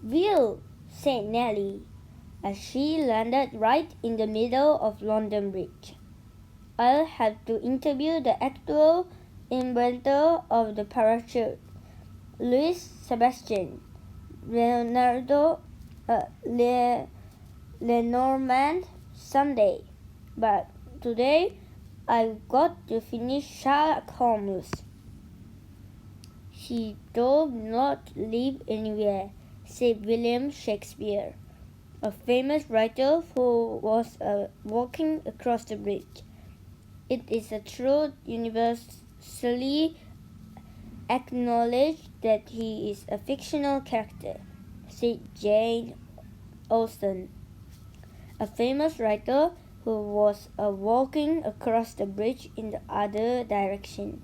Will, said Nellie, as she landed right in the middle of London Bridge. I'll have to interview the actual inventor of the parachute, Louis Sebastian Lenormand, someday. But today I've got to finish Sherlock Holmes. He does not live anywhere, said William Shakespeare, a famous writer who was walking across the bridge. It is a truth universally acknowledged that he is a fictional character, said Jane Austen, a famous writer who was walking across the bridge in the other direction.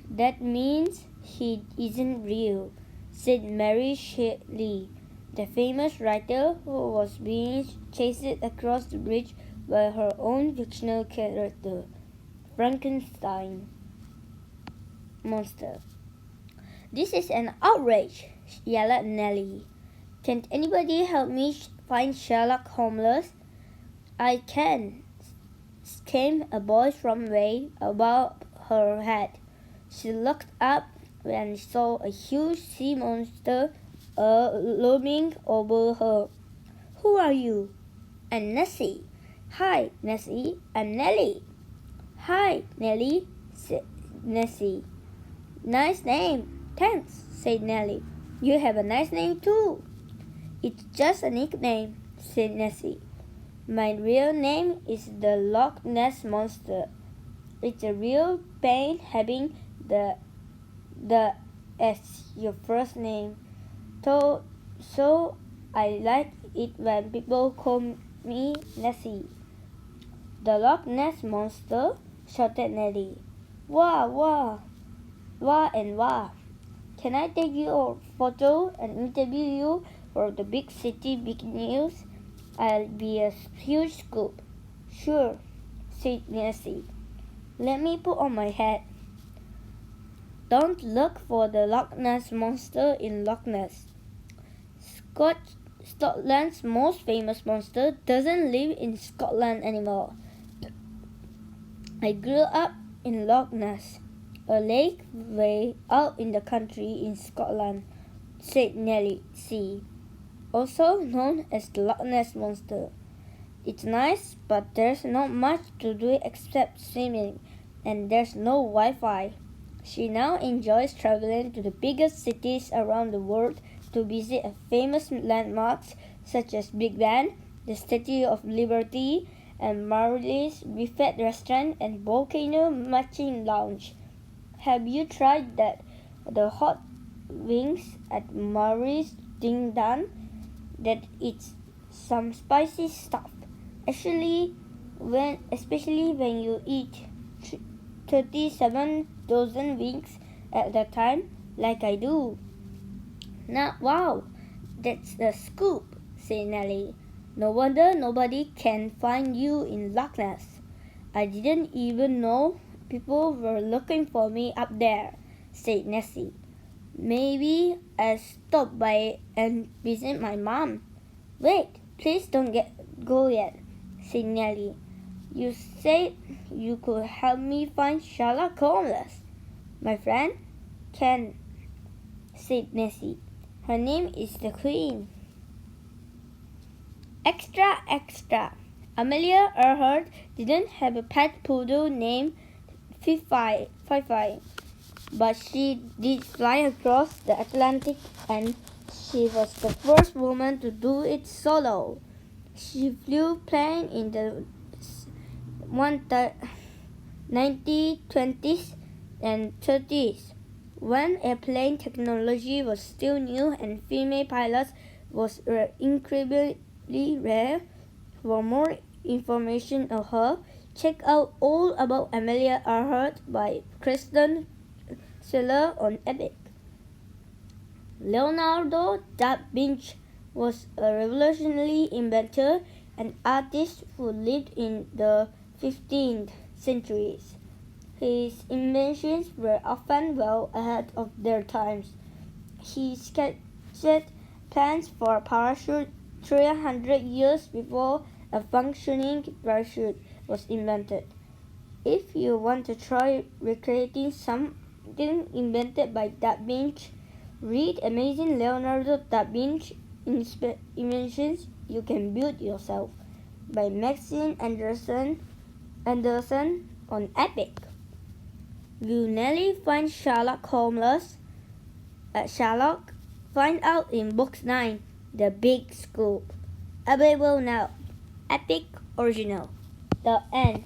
That means he isn't real, said Mary Shelley, the famous writer who was being chased across the bridge by her own fictional character, Frankenstein monster. This is an outrage, yelled Nellie. Can't anybody help me find Sherlock Holmes? I can, came a voice from way above her head. She looked up and saw a huge sea monster looming over her. Who are you? I'm Nessie. Hi, Nessie. I'm Nellie. Hi, Nellie, said Nessie. Nice name. Thanks, said Nellie. You have a nice name too. It's just a nickname, said Nessie. My real name is the Loch Ness Monster. It's a real pain having the as your first name. So I like it when people call me Nessie. The Loch Ness Monster, shouted Nellie. Wah, wah, wah and wah. Can I take your photo and interview you for the big city big news? I'll be a huge scoop. Sure, said Nessie. Let me put on my hat. Don't look for the Loch Ness Monster in Loch Ness. Scotland's most famous monster doesn't live in Scotland anymore. I grew up in Loch Ness, a lake way out in the country in Scotland, said Nellie C., also known as the Loch Ness Monster. It's nice, but there's not much to do except swimming, and there's no Wi-Fi. She now enjoys traveling to the biggest cities around the world to visit famous landmarks such as Big Ben, the Statue of Liberty, and Marley's Buffet Restaurant and Volcano Matching Lounge. Have you tried the hot wings at Marley's Ding Dong? That it's some spicy stuff. Especially when you eat 37 dozen wings at a time, like I do. Now, wow, that's the scoop, said Nellie. No wonder nobody can find you in Loch Ness. I didn't even know people were looking for me up there, said Nessie. Maybe I'll stop by and visit my mom. Wait, please don't go yet, said Nellie. You said you could help me find Sherlock Holmes. My friend can, said Nessie. Her name is the Queen. Extra, extra. Amelia Earhart didn't have a pet poodle named Fifi, but she did fly across the Atlantic, and she was the first woman to do it solo. She flew plane in the 1920s and 30s, when airplane technology was still new and female pilots was incredibly rare. For more information on her, check out All About Amelia Earhart by Kristen Seller on Epic. Leonardo da Vinci was a revolutionary inventor and artist who lived in the 15th centuries. His inventions were often well ahead of their times. He sketched plans for a parachute 300 years before a functioning parachute was invented. If you want to try recreating something invented by Da Vinci, read Amazing Leonardo da Vinci Inventions You Can Build Yourself by Maxine Anderson on Epic. Will Nellie find Sherlock Holmes? Sherlock? Find out in Book 9, The Big Scoop. Available now. Epic Original. The End.